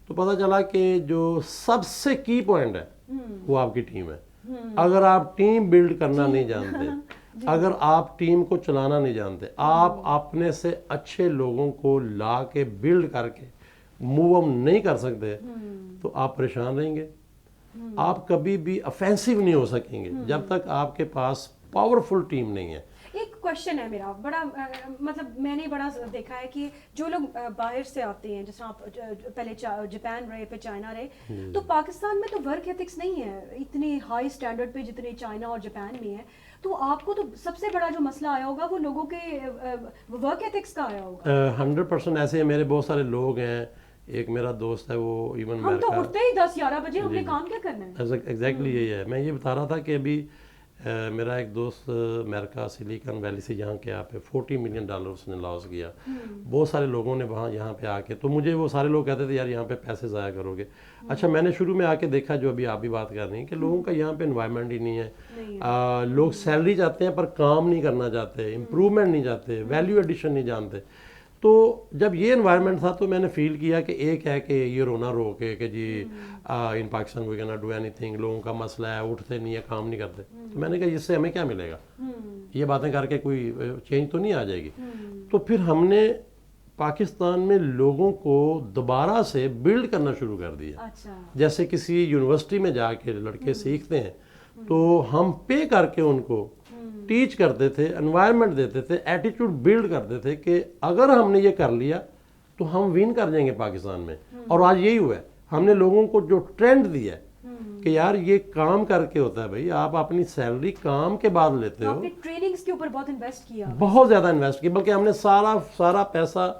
تو پتہ چلا کہ جو سب سے کی پوائنٹ ہے وہ آپ کی ٹیم ہے. اگر آپ ٹیم بلڈ کرنا نہیں جانتے, اگر آپ ٹیم کو چلانا نہیں جانتے, آپ اپنے سے اچھے لوگوں کو لا کے بلڈ کر کے موو ہم نہیں کر سکتے تو آپ پریشان رہیں گے. آپ کبھی بھی افینسو نہیں ہو سکیں گے جب تک آپ کے پاس پاورفل ٹیم نہیں ہے. ایک کوشچن ہے میرا بڑا, مطلب میں نے بڑا دیکھا ہے کہ جو لوگ باہر سے آتے ہیں, جیسے آپ پہلے جاپان رہے, پھر چائنا رہے, تو پاکستان میں تو ورک ایتھکس نہیں ہے اتنی ہائی اسٹینڈرڈ پہ جتنے چائنا اور جاپان میں ہے. تو آپ کو تو سب سے بڑا جو مسئلہ آیا ہوگا وہ لوگوں کے ورک ایتھکس کا آیا ہوگا. 100% ایسے میرے بہت سارے لوگ ہیں. ایک میرا دوست ہے وہ ایون ہم تو اٹھتے ہی 10-11 بجے, ہم نے کام کیا کرنا ہے. ایگزیکٹلی یہی ہے. میں یہ بتا رہا تھا کہ ابھی میرا ایک دوست امریکہ سلیکن ویلی سے یہاں کے پہ $40 ملین اس نے لاس کیا. بہت سارے لوگوں نے وہاں یہاں پہ آ کے, تو مجھے وہ سارے لوگ کہتے تھے یار یہاں پہ پیسے ضائع کرو گے. اچھا میں نے شروع میں آ کے دیکھا جو ابھی آپ بھی بات کر رہی ہیں کہ لوگوں کا یہاں پہ انوائرمنٹ ہی نہیں ہے. لوگ سیلری چاہتے ہیں پر کام نہیں کرنا چاہتے, امپروومنٹ نہیں چاہتے, ویلیو ایڈیشن نہیں جانتے. تو جب یہ انوائرمنٹ تھا تو میں نے فیل کیا کہ ایک ہے کہ یہ رونا رو کے کہ جی in Pakistan we can not do anything, لوگوں کا مسئلہ ہے, اٹھتے نہیں ہے, کام نہیں کرتے. تو میں نے کہا اس سے ہمیں کیا ملے گا, یہ باتیں کر کے کوئی چینج تو نہیں آ جائے گی. تو پھر ہم نے پاکستان میں لوگوں کو دوبارہ سے بلڈ کرنا شروع کر دیا. جیسے کسی یونیورسٹی میں جا کے لڑکے سیکھتے ہیں تو ہم پے کر کے ان کو ٹیچ کرتے تھے, انوائرمنٹ دیتے تھے, ایٹیٹیوڈ بلڈ کرتے تھے کہ اگر ہم نے یہ کر لیا تو ہم ون کر جائیں گے پاکستان میں. اور آج یہی ہوا ہے. ہم نے لوگوں کو جو ٹرینڈ دیا ہے کہ یار یہ کام کر کے ہوتا ہے بھائی, آپ اپنی سیلری کام کے بعد لیتے ہو. ٹریننگز کے اوپر بہت انویسٹ کیا, بہت زیادہ انویسٹ کیا, بلکہ ہم نے سارا پیسہ,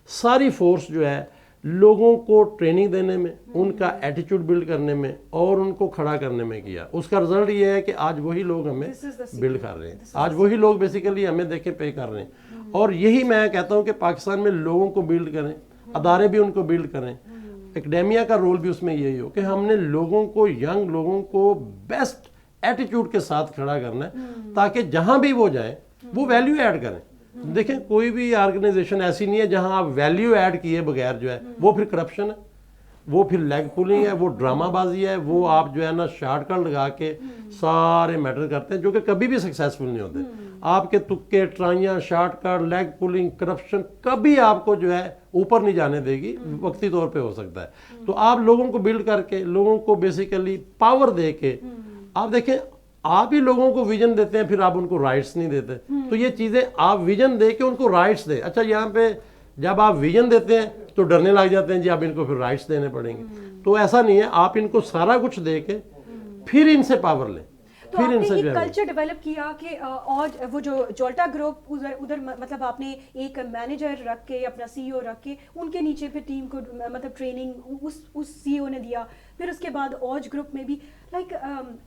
ساری فورس جو ہے لوگوں کو ٹریننگ دینے میں, ان کا ایٹیٹیوڈ بلڈ کرنے میں اور ان کو کھڑا کرنے میں کیا. اس کا رزلٹ یہ ہے کہ آج وہی لوگ ہمیں بلڈ کر رہے ہیں, آج وہی لوگ بیسیکلی ہمیں دیکھ کے پے کر رہے ہیں. اور یہی میں کہتا ہوں کہ پاکستان میں لوگوں کو بلڈ کریں, ادارے بھی ان کو بلڈ کریں, اکیڈیمیا کا رول بھی اس میں یہی ہو کہ ہم نے لوگوں کو, ینگ لوگوں کو بیسٹ ایٹیٹیوڈ کے ساتھ کھڑا کرنا ہے تاکہ جہاں بھی وہ جائیں وہ ویلیو ایڈ کریں. دیکھیں کوئی بھی آرگنائزیشن ایسی نہیں ہے جہاں آپ ویلیو ایڈ کیے بغیر جو ہے وہ پھر کرپشن ہے. وہ پھر لیگ پولنگ ہے, وہ ڈرامہ بازی ہے, وہ آپ جو ہے نا شارٹ کٹ لگا کے سارے میٹر کرتے ہیں جو کہ کبھی بھی سکسیسفل نہیں ہوتے. آپ کے تکے, ٹرائیاں, short cut, leg pulling, corruption کبھی آپ کو جو ہے اوپر نہیں جانے دے گی, وقتی طور پہ ہو سکتا ہے. تو آپ لوگوں کو بلڈ کر کے, لوگوں کو بیسیکلی پاور دے کے, آپ دیکھیں آپ ہی لوگوں کو ویژن دیتے ہیں, پھر آپ ان کو رائٹس نہیں دیتے. تو یہ چیزیں آپ ویژن دے کے ان کو رائٹس دیں. اچھا یہاں پہ جب آپ ویژن دیتے ہیں تو ڈرنے لگ جاتے ہیں جی اب ان کو پھر رائٹس دینے پڑیں گے. تو ایسا نہیں ہے, آپ ان کو سارا کچھ دے کے پھر ان سے پاور لیں. تو آپ نے ایک کلچر ڈیولپ کیا کہ اور وہ جو جولٹا گروپ ادھر مطلب آپ نے ایک مینیجر رکھ کے, اپنا سی ای او رکھ کے, ان کے نیچے پھر ٹیم کو مطلب ٹریننگ اس سی ای او نے دیا. پھر اس کے بعد اوج گروپ میں بھی لائک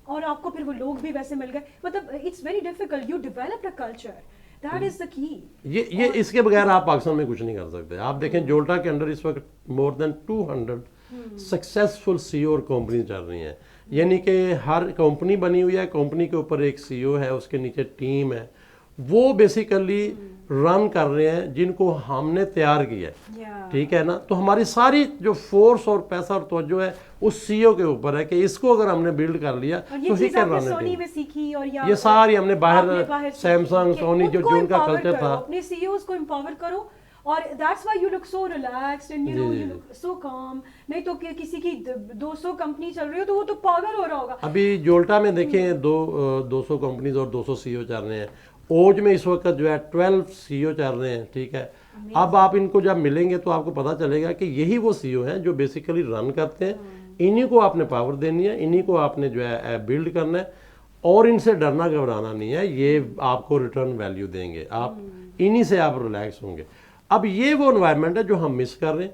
اور آپ کو پھر وہ لوگ بھی ویسے مل گئے. مطلب it's very difficult, you developed a culture, that is the key. یہ اس کے بغیر آپ پاکستان میں کچھ نہیں کر سکتے. آپ دیکھیں جولٹا کے اندر اس وقت مور دین 200 سکسیسفل سی ای او اور کمپنی چل رہی ہیں. یعنی کہ ہر کمپنی بنی ہوئی ہے, کمپنی کے اوپر ایک سی ای او ہے, اس کے نیچے ٹیم ہے, وہ بیسیکلی رن کر رہے ہیں جن کو ہم نے تیار کیا ہے. ٹھیک ہے نا. تو ہماری ساری جو فورس اور پیسہ اور توجہ ہے اس سی ای او کے اوپر ہے کہ اس کو اگر ہم نے بلڈ کر لیا تو ہی کر رہے. یہ ساری ہم نے باہر سیمسنگ, سونی جو ان کا کلچر تھا, اپنے سی ای اوز کو امپاور کرو. اور that's why you look so relaxed and you look so calm. نہیں تو کہ کسی کی 200 کمپنی چل رہی ہو تو وہ تو پاگل ہو رہا ہوگا. ابھی جولٹا میں دیکھیں 200 کمپنیز اور 200 سی ای او چل رہے ہیں. اوج میں اس وقت جو ہے 12 سی ای او چل رہے ہیں. ٹھیک ہے. اب آپ ان کو جب ملیں گے تو آپ کو پتا چلے گا کہ یہی وہ سی ای او ہیں جو بیسیکلی رن کرتے ہیں. انہی کو آپ نے پاور دینی ہے, انہی کو آپ نے جو ہے بلڈ کرنا ہے, اور ان سے ڈرنا گھبرانا نہیں ہے. یہ آپ کو ریٹرن ویلیو دیں گے, آپ انہی سے آپ ریلیکس ہوں گے. اب یہ وہ انوائرمنٹ ہے جو ہم مس کر رہے ہیں,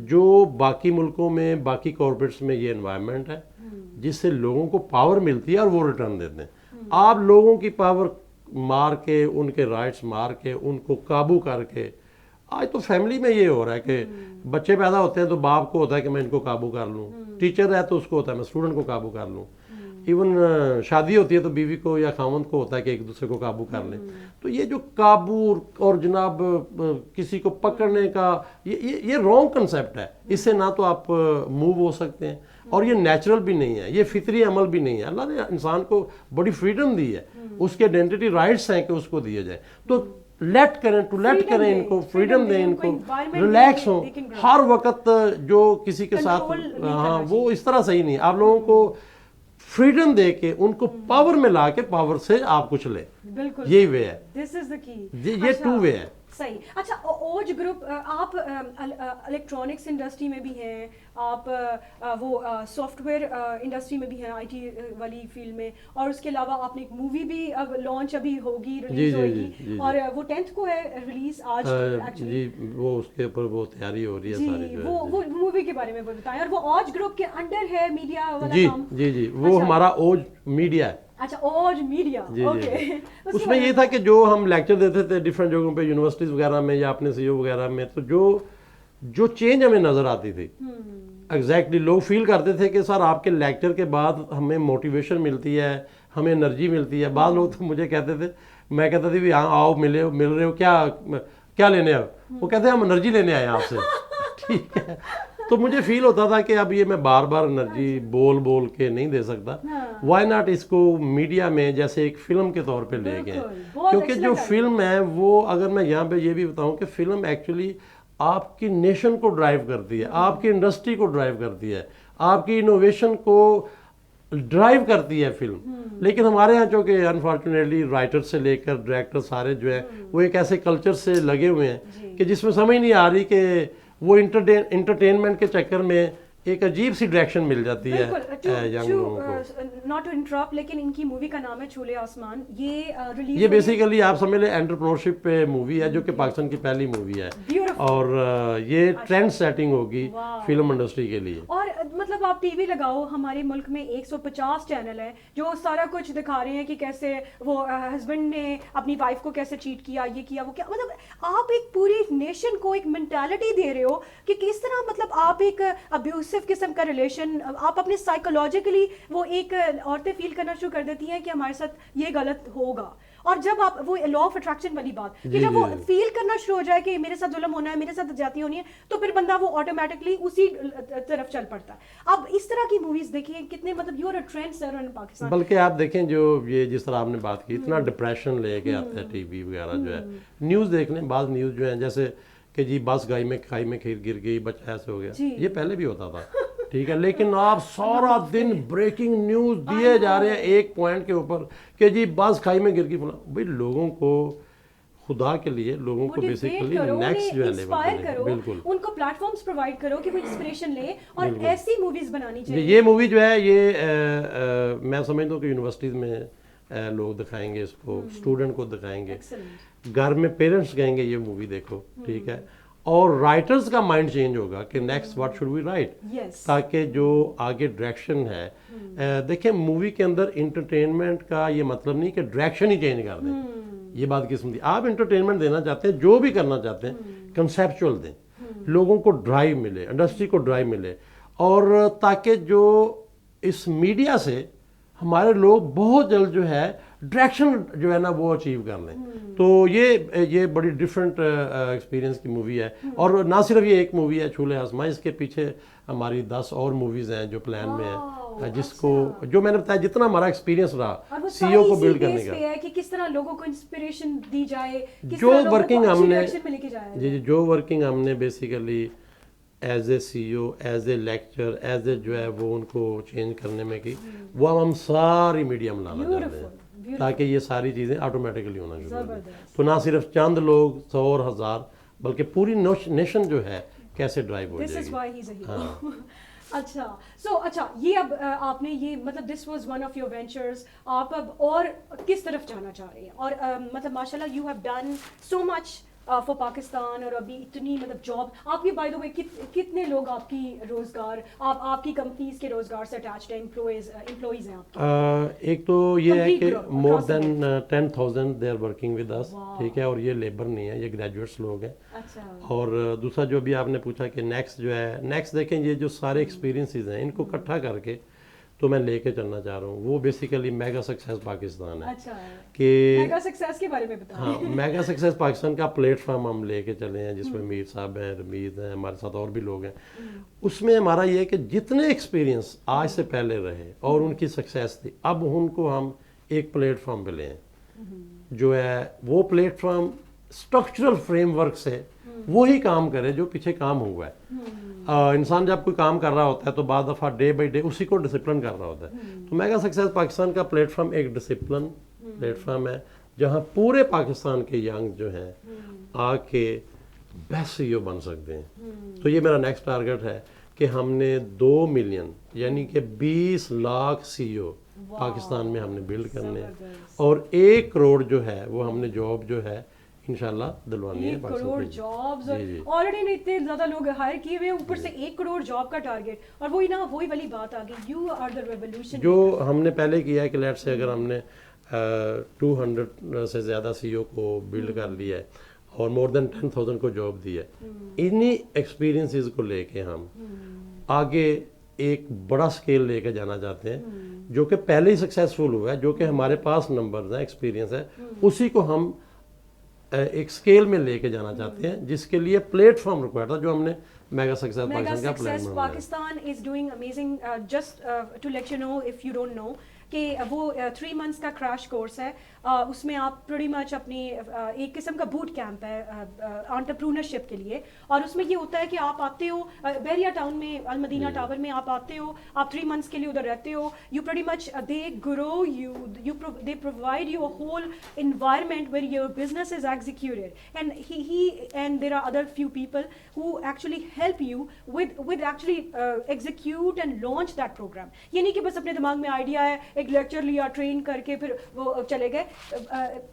جو باقی ملکوں میں, باقی کارپوریٹس میں یہ انوائرمنٹ ہے جس سے لوگوں کو پاور ملتی ہے اور وہ ریٹرن دیتے ہیں. آپ لوگوں کی پاور مار کے, ان کے رائٹس مار کے, ان کو قابو کر کے, آج تو فیملی میں یہ ہو رہا ہے کہ بچے پیدا ہوتے ہیں تو باپ کو ہوتا ہے کہ میں ان کو قابو کر لوں, ٹیچر ہے تو اس کو ہوتا ہے میں اسٹوڈنٹ کو قابو کر لوں, ایون شادی ہوتی ہے تو بیوی کو یا خاوند کو ہوتا ہے کہ ایک دوسرے کو قابو کر لیں. تو یہ جو قابو اور جناب کسی کو پکڑنے کا یہ رانگ کنسیپٹ ہے. اس سے نہ تو آپ موو ہو سکتے ہیں اور یہ نیچرل بھی نہیں ہے, یہ فطری عمل بھی نہیں ہے. اللہ نے انسان کو بڑی فریڈم دی ہے, اس کے آئیڈینٹی رائٹس ہیں کہ اس کو دیے جائیں. تو لیٹ کریں ان کو, فریڈم دیں ان کو, ریلیکس ہوں. ہر وقت جو کسی کے ساتھ ہاں وہ اس طرح صحیح نہیں ہے. آپ لوگوں کو فریڈم دے کے ان کو پاور میں لا کے پاور سے آپ کچھ لیں. بالکل یہی وے ہے, دس از دا کی. یہ 2 وے ہے. صحیح. اچھا اوج گروپ آپ الیکٹرانکس انڈسٹری میں بھی ہیں, آپ وہ سافٹ ویئر انڈسٹری میں بھی ہیں, آئی ٹی والی فیلڈ میں, اور اس کے علاوہ آپ نے ایک مووی بھی اب لانچ ابھی ہوگی, ریلیز ہوئے گی, اور وہ 10th کو ہے ریلیز آج. جی وہ اس کے اوپر وہ تیاری ہو رہی ہے ساری. وہ مووی کے بارے میں بتائیں. اور وہ اوج گروپ کے انڈر ہے میڈیا والا کام. جی وہ ہمارا اوج میڈیا ہے. اچھا اوج میڈیا. اوکے. اس میں یہ تھا کہ جو ہم لیکچر دیتے تھے ڈفرینٹ جگہوں پہ, یونیورسٹیز وغیرہ میں یا اپنے سی ای او وغیرہ میں, تو جو چینج ہمیں نظر آتی تھی ایگزیکٹلی لوگ فیل کرتے تھے کہ سر آپ کے لیکچر کے بعد ہمیں موٹیویشن ملتی ہے, ہمیں انرجی ملتی ہے. بعض لوگ تو مجھے کہتے تھے, میں کہتا تھا بھی ہاں آؤ مل رہے ہو, کیا لینے آؤ؟ وہ کہتے ہیں ہم انرجی لینے آئے ہیں آپ سے. ٹھیک ہے. تو مجھے فیل ہوتا تھا کہ اب یہ میں بار بار انرجی بول کے نہیں دے سکتا. وائی ناٹ اس کو میڈیا میں جیسے ایک فلم کے طور پہ لے گئے, کیونکہ جو فلم ہے وہ, اگر میں یہاں پہ یہ بھی بتاؤں کہ فلم ایکچولی آپ کی نیشن کو ڈرائیو کرتی ہے, آپ کی انڈسٹری کو ڈرائیو کرتی ہے, آپ کی انوویشن کو ڈرائیو کرتی ہے فلم. لیکن ہمارے یہاں چونکہ انفارچونیٹلی رائٹر سے لے کر ڈائریکٹر سارے جو ہیں وہ ایک ایسے کلچر سے لگے ہوئے ہیں کہ جس میں سمجھ نہیں آ رہی کہ وہ انٹرٹینمنٹ کے چکر میں ایک عجیب سی ڈائریکشن مل جاتی ہے ینگ لوگوں کو. ناٹ ٹو انٹرپٹ, لیکن ان کی مووی کا نام ہے چھولے آسمان. یہ بیسیکلی آپ سمجھ لیں انٹرپرنورشپ پہ مووی ہے جو کہ پاکستان کی پہلی مووی ہے, اور یہ ٹرینڈ سیٹنگ ہوگی فلم انڈسٹری کے لیے. اور مطلب آپ ٹی وی لگاؤ, ہمارے ملک میں 150 چینل ہیں جو سارا کچھ دکھا رہے ہیں کہ کیسے وہ ہسبینڈ نے اپنی وائف کو کیسے چیٹ کیا, یہ کیا, وہ کیا. مطلب آپ ایک پوری نیشن کو ایک مینٹالٹی دے رہے ہو کہ کس طرح, مطلب آپ ایک ابیوسو قسم کا ریلیشن, آپ اپنے سائیکولوجیکلی وہ ایک عورتیں فیل کرنا شروع کر دیتی ہیں کہ ہمارے ساتھ یہ غلط ہوگا, اور جب آپ وہ لا آف اٹریکشن والی بات کہ جب وہ فیل کرنا شروع ہو جائے کہ میرے ساتھ ظلم ہونا ہے, میرے ساتھ زیادتی ہونی ہے, تو پھر بندہ وہ آٹومیٹکلی اسی طرف چل پڑتا ہے. اب اس طرح کی موویز دیکھیے کتنے مطلب you are a trend setter in Pakistan. بلکہ آپ دیکھیں جو یہ جس طرح آپ نے بات کی اتنا ڈپریشن لے کے آتا ہے ٹی وی وغیرہ جو ہے, نیوز دیکھ لیں, بعض نیوز جو ہیں جیسے کہ جی بس کھائی میں گر گئی, بچہ ایسے ہو گیا, یہ پہلے بھی ہوتا تھا, ٹھیک ہے, لیکن آپ سارا دن بریکنگ نیوز دیے جا رہے ہیں ایک پوائنٹ کے اوپر کہ جی بس کھائی میں گر گئی فلاں. بھائی لوگوں کو خدا کے لیے لوگوں کو بیسیکلی نیکسٹ جو ہے انسپائر کرو, بالکل ان کو پلیٹ فارمز پرووائڈ کرو کہ وہ انسپریشن لیں اور ایسی موویز بنانی چاہیے. یہ مووی جو ہے یہ میں سمجھتا ہوں کہ یونیورسٹیز میں لوگ دکھائیں گے اس کو, اسٹوڈنٹ کو دکھائیں گے, گھر میں پیرنٹس کہیں گے یہ مووی دیکھو, ٹھیک ہے, اور رائٹرز کا مائنڈ چینج ہوگا کہ next what should we write, تاکہ جو آگے ڈائریکشن ہے. دیکھیں مووی کے اندر انٹرٹینمنٹ کا یہ مطلب نہیں کہ ڈائریکشن ہی چینج کر دیں, یہ بات قسم دی. آپ انٹرٹینمنٹ دینا چاہتے ہیں, جو بھی کرنا چاہتے ہیں کنسیپچول دیں, لوگوں کو ڈرائیو ملے, انڈسٹری کو ڈرائیو ملے, اور تاکہ جو اس میڈیا سے ہمارے لوگ بہت جلد جو ہے ڈائریکشن جو ہے نا وہ اچیو کر لیں. تو یہ بڑی ڈفرینٹ ایکسپیرینس کی مووی ہے, اور نہ صرف یہ ایک مووی ہے چھولے آسماں, اس کے پیچھے ہماری 10 اور موویز ہیں جو پلان میں ہیں, جس کو جو میں نے بتایا جتنا ہمارا ایکسپیرینس رہا سی او کو بلڈ کرنے کا, کہ کس طرح لوگوں کو انسپریشن دی جائے, جو ورکنگ ہم نے جی جو ورکنگ ہم نے basically as a C O, as a lecture, as a جو ہے وہ ان کو چینج کرنے میں کی, وہ ہم ساری میڈیا میں لانا چاہتے ہیں تاکہ یہ ساری چیزیں آٹومیٹکلی ہونا شروع ہو جائیں. تو نہ صرف چند لوگ 100 اور 1000 بلکہ پوری نیشن جو ہے کیسے ڈرائیو ہو جائے گی. اچھا اچھا یہ اب آپ نے یہ مطلب this was one of your ventures, آپ اب اور کس طرف جانا چاہ رہے ہیں, اور مطلب ماشاء اللہ you have done so much for Pakistan, اور ابھی اتنی مطلب جاب آپ کی, بائی دا وے کتنے لوگ آپ کی روزگار, آپ کی کمپنیز کے روزگار سے اٹیچڈ ہیں, امپلائیز ہیں آپ کے؟ ایک تو یہ ہے کہ more than 10,000 they are working with us, ٹھیک ہے, اور یہ لیبر نہیں ہے, یہ گریجویٹس لوگ ہیں. اور دوسرا جو بھی آپ نے پوچھا کہ نیکسٹ جو ہے, نیکسٹ دیکھیں یہ جو سارے ایکسپیرینسز ہیں ان کو اکٹھا کر کے تو میں لے کے چلنا چاہ رہا ہوں, وہ بیسیکلی میگا سکسیس پاکستان ہے. کہ میگا سکسیس کے بارے میں بتائیں. ہاں, میگا سکسیس پاکستان کا پلیٹ فارم ہم لے کے چلے ہیں, جس میں میر صاحب ہیں, رمیز ہیں, ہمارے ساتھ اور بھی لوگ ہیں. اس میں ہمارا یہ ہے کہ جتنے ایکسپیرینس آج سے پہلے رہے اور ان کی سکسیس تھی, اب ان کو ہم ایک پلیٹ فارم پہ لیں, جو ہے وہ plate form structural frame work سے وہی کام کرے جو پیچھے کام ہوا ہے. انسان جب کوئی کام کر رہا ہوتا ہے تو بعض دفعہ ڈے بائی ڈے اسی کو ڈسپلن کر رہا ہوتا ہے. تو میگا سکسیس پاکستان کا پلیٹ فارم ایک ڈسپلن پلیٹ فارم ہے, جہاں پورے پاکستان کے ینگ جو ہیں آ کے بیسٹ سی او بن سکتے ہیں. تو یہ میرا نیکسٹ ٹارگٹ ہے کہ ہم نے 2 ملین یعنی کہ 20 لاکھ سی او پاکستان میں ہم نے بلڈ کرنے, اور 1 کروڑ جو ہے وہ ہم نے جاب جو ہے انشاءاللہ دلوانی ہے. 1 کروڑ جابز آلریڈی نے اتنے زیادہ لوگ ہائر کیے ہوئے, اوپر سے 1 کروڑ جاب کا ٹارگیٹ, اور وہی نا وہی والی بات آ گئی, یو آر دا ریولیوشن. جو ہم نے پہلے کیا ہے کہ لیٹ سے اگر ہم نے 200 سے زیادہ سی او کو بلڈ کر لیا ہے اور مور دین 10,000 کو جاب دی ہے, انہی ایکسپیرینسز کو لے کے ہم آگے ایک بڑا سکیل لے کے جانا چاہتے ہیں, جو کہ پہلے ہی سکسیسفل ہوا ہے, جو کہ ہمارے پاس نمبرز ہیں, ایکسپیرینس ہے, اسی کو ہم ایک سکیل میں لے کے جانا چاہتے ہیں, جس کے لیے پلیٹ فارم ریکوائر تھا جو ہم نے میگا سکسیس پاکستان کا پلان بنایا. Pakistan is doing amazing. Just to let you know if you don't know کہ وہ 3 months کا کریش کورس ہے, اس میں آپ پریٹی مچ اپنی ایک قسم کا بوٹ کیمپ ہے انٹرپرونرشپ کے لیے, اور اس میں یہ ہوتا ہے کہ آپ آتے ہو بحریہ ٹاؤن میں, المدینہ ٹاور میں آپ آتے ہو, آپ 3 months کے لیے ادھر رہتے ہو, you pretty much they grow you, they provide you a whole environment where your business is executed, and and there are other few people who actually help you with actually execute and launch that program. یہ نہیں کہ بس اپنے دماغ میں idea ہے, ایک lecture لیا, ٹرین کر کے پھر وہ چلے گئے.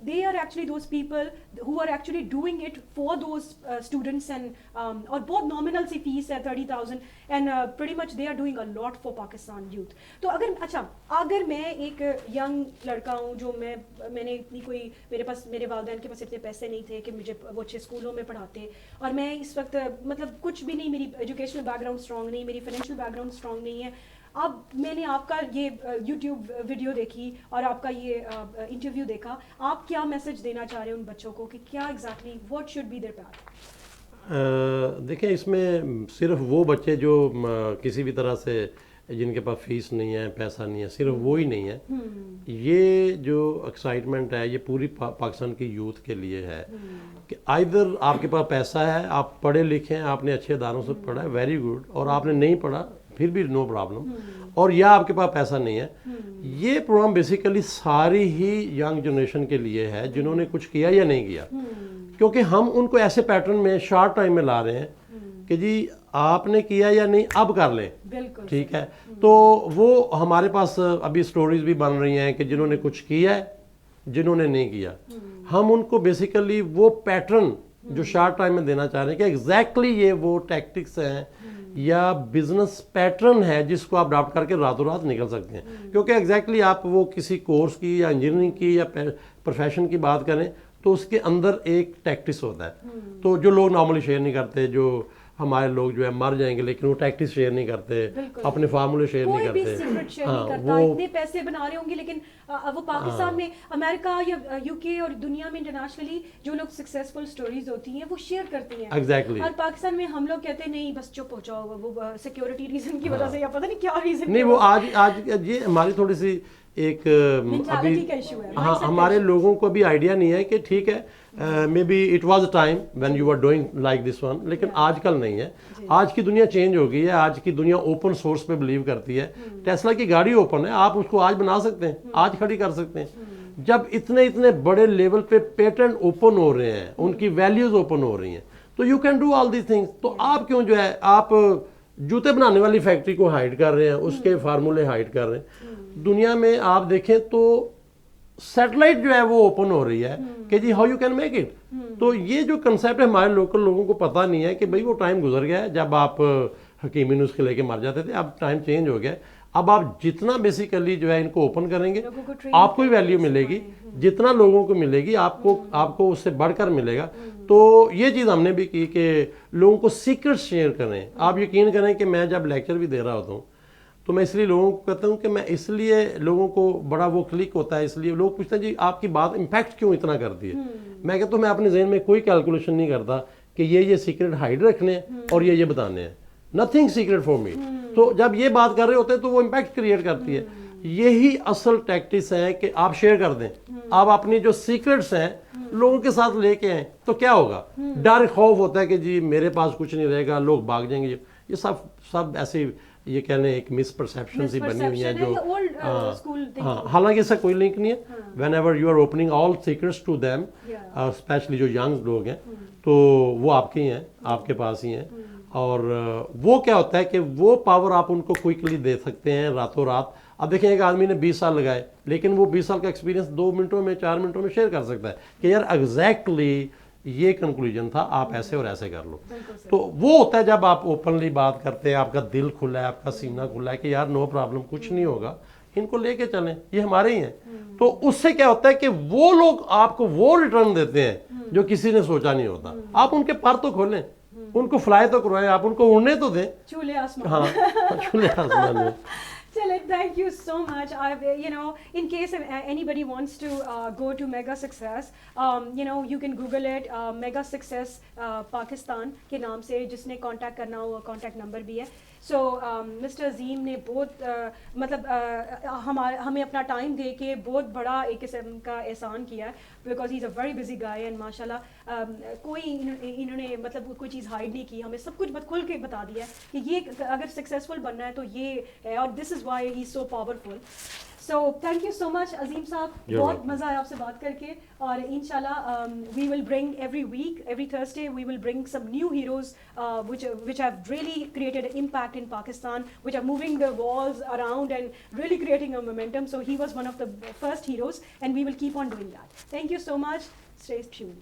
They are actually those people who are actually doing it for those students, and اور بہت nominal سی فیس ہے 30,000, and pretty much they are doing a lot for Pakistan youth. تو اگر میں ایک ینگ لڑکا ہوں, جو میں نے اتنی کوئی, میرے والدین کے پاس اتنے پیسے نہیں تھے کہ مجھے وہ اچھے اسکولوں میں پڑھاتے, اور میں اس وقت مطلب کچھ بھی نہیں, میری ایجوکیشنل بیک گراؤنڈ اسٹرانگ نہیں, میری فائنینشیل بیک گراؤنڈ اسٹرانگ نہیں ہے, اب میں نے آپ کا یہ یوٹیوب ویڈیو دیکھی اور آپ کا یہ انٹرویو دیکھا, آپ کیا میسج دینا چاہ رہے ہیں ان بچوں کو کہ کیا exactly what should be their path? دیکھیں اس میں صرف وہ بچے جو کسی بھی طرح سے جن کے پاس فیس نہیں ہے, پیسہ نہیں ہے, صرف وہ ہی نہیں ہے. یہ جو ایکسائٹمنٹ ہے یہ پوری پاکستان کی یوتھ کے لیے ہے کہ آئدر آپ کے پاس پیسہ ہے, آپ پڑھے لکھے ہیں, آپ نے اچھے اداروں سے پڑھا ہے, ویری گڈ, اور آپ نے نہیں پڑھا پھر بھی نو پرابلم, اور یا آپ کے پاس پیسہ نہیں ہے. یہ پروگرام بیسیکلی ساری ہی ینگ جنریشن کے لیے ہے جنہوں نے کچھ کیا یا نہیں کیا, کیونکہ ہم ان کو ایسے پیٹرن میں شارٹ ٹائم میں لا رہے ہیں کہ جی آپ نے کیا یا نہیں اب کر لیں, ٹھیک ہے. تو وہ ہمارے پاس ابھی سٹوریز بھی بن رہی ہیں کہ جنہوں نے کچھ کیا ہے, جنہوں نے نہیں کیا. ہم ان کو بیسیکلی وہ پیٹرن جو شارٹ ٹائم میں دینا چاہ رہے ہیں کہ ایگزیکٹلی یہ وہ ٹیکٹکس ہیں یا بزنس پیٹرن ہے جس کو آپ اڈاپٹ کر کے راتوں رات نکل سکتے ہیں. کیونکہ ایگزیکٹلی آپ وہ کسی کورس کی یا انجینئرنگ کی یا پروفیشن کی بات کریں تو اس کے اندر ایک ٹیکٹس ہوتا ہے, تو جو لوگ نارملی شیئر نہیں کرتے, جو ہمارے لوگ جو ہے مر جائیں گے لیکن وہ ٹیکٹس شیئر نہیں کرتے, اپنے فارمولے شیئر نہیں کرتے. ہاں, اتنے پیسے بنا رہے ہوں گے لیکن وہ پاکستان میں, امریکہ یا یو کے اور دنیا میں انٹرنیشنلی جو لوگ سکسیزفل سٹوریز ہوتی ہیں وہ شیئر کرتی ہیں. ایگزیکٹلی. اور پاکستان میں ہم لوگ کہتے ہیں نہیں بس چپ ہو جاؤ, وہ سیکورٹی ریزن کی وجہ سے یا پتہ نہیں کیا ریزن. نہیں, وہ آج یہ ہماری تھوڑی سی ایک ابھی ہاں ہمارے لوگوں کو بھی آئیڈیا نہیں ہے کہ ٹھیک ہے maybe it was a time when you are doing like this one, لیکن آج کل نہیں ہے. آج کی دنیا چینج ہو گئی ہے, آج کی دنیا اوپن سورس پہ بلیو کرتی ہے. ٹیسلا کی گاڑی اوپن ہے, آپ اس کو آج بنا سکتے ہیں, آج کھڑی کر سکتے ہیں. جب اتنے بڑے لیول پہ پیٹنٹ اوپن ہو رہے ہیں, ان کی ویلیوز اوپن ہو رہی ہیں, تو you can do all these things. تو آپ کیوں جو ہے آپ جوتے بنانے والی فیکٹری کو ہائڈ کر رہے ہیں, اس کے فارمولے ہائڈ کر رہے ہیں. دنیا میں آپ دیکھیں تو سیٹلائٹ جو ہے وہ اوپن ہو رہی ہے کہ جی how you can make it. تو یہ جو کنسیپٹ ہے ہمارے لوکل لوگوں کو پتہ نہیں ہے کہ بھئی وہ ٹائم گزر گیا ہے جب آپ حکیمی نسخے لے کے مر جاتے تھے. اب ٹائم چینج ہو گیا ہے. اب آپ جتنا بیسیکلی جو ہے ان کو اوپن کریں گے آپ کو بھی ویلیو ملے گی, جتنا لوگوں کو ملے گی آپ کو اس سے بڑھ کر ملے گا. تو یہ چیز ہم نے بھی کی کہ لوگوں کو سیکرٹ شیئر کریں. آپ یقین کریں کہ میں جب لیکچر بھی دے رہا ہوتا ہوں تو میں اس لیے لوگوں کو کہتا ہوں کہ میں اس لیے لوگوں کو بڑا وہ کلک ہوتا ہے, اس لیے لوگ پوچھتے ہیں جی آپ کی بات امپیکٹ کیوں اتنا کرتی ہے. میں کہتا ہوں میں اپنے ذہن میں کوئی کیلکولیشن نہیں کرتا کہ یہ سیکرٹ ہائڈ رکھنے ہیں اور یہ بتانے ہیں. Nothing secret for me. تو جب یہ بات کر رہے ہوتے ہیں تو وہ امپیکٹ کریٹ کرتی ہے. یہی اصل ٹیکٹس ہے کہ آپ شیئر کر دیں, آپ اپنی جو سیکرٹس ہیں لوگوں کے ساتھ لے کے آئیں. تو کیا ہوگا, ڈر خوف ہوتا ہے کہ جی میرے پاس کچھ نہیں رہے گا, لوگ بھاگ جائیں گے. یہ سب ایسے یہ کہنے ایک مس پرسیپشن سی بنی ہوئی ہیں جو ہاں, حالانکہ اس سے کوئی لنک نہیں ہے. Whenever you are opening all secrets to them, especially جو ینگ لوگ ہیں, تو وہ آپ کے ہی ہیں, آپ کے پاس ہی ہیں. اور وہ کیا ہوتا ہے کہ وہ پاور آپ ان کو کوئکلی دے سکتے ہیں راتوں رات. اب دیکھیں ایک آدمی نے 20 سال لگائے لیکن وہ 20 سال کا ایکسپیرینس 2 منٹوں میں 4 منٹوں میں شیئر کر سکتا ہے کہ یار ایگزیکٹلی یہ کنکلوژن تھا, آپ ایسے اور ایسے کر لو. تو وہ ہوتا ہے جب آپ اوپنلی بات کرتے ہیں, آپ کا دل کھلا ہے, آپ کا سینہ کھلا ہے کہ یار نو پرابلم, کچھ نہیں ہوگا, ان کو لے کے چلیں, یہ ہمارے ہی ہیں. تو اس سے کیا ہوتا ہے کہ وہ لوگ آپ کو وہ ریٹرن دیتے ہیں جو کسی نے سوچا نہیں ہوتا. آپ ان کے پر تو کھولیں, ان کو فلائی تو کروائیں, آپ ان کو اڑنے تو دیں. چولے آسمان. ہاں, چولے آسمان میں. Chale, thank you so much. In case anybody wants to go to Mega Success, you can Google it, Mega Success Pakistan کے نام سے, جس نے کانٹیکٹ کرنا ہو کانٹیکٹ نمبر بھی ہے. سو مسٹر عظیم نے بہت مطلب ہمیں اپنا ٹائم دے کے بہت بڑا ایک قسم کا احسان کیا ہے, because he is a very busy guy and ماشاء اللہ کوئی انہوں نے مطلب کوئی چیز ہائڈ نہیں کی, ہمیں سب کچھ کھل کے بتا دیا ہے کہ یہ اگر سکسیزفل بننا ہے تو یہ ہے, اور this is why he is so powerful. So thank you so much Azeem Sahab, بہت مزہ آیا آپ سے بات کر کے. اور انشاءاللہ we will bring every week, every Thursday we will bring some new heroes which have really created an impact in Pakistan, which are moving the walls around and really creating a momentum. So he was one of the first heroes and we will keep on doing that. Thank you so much. Stay tuned.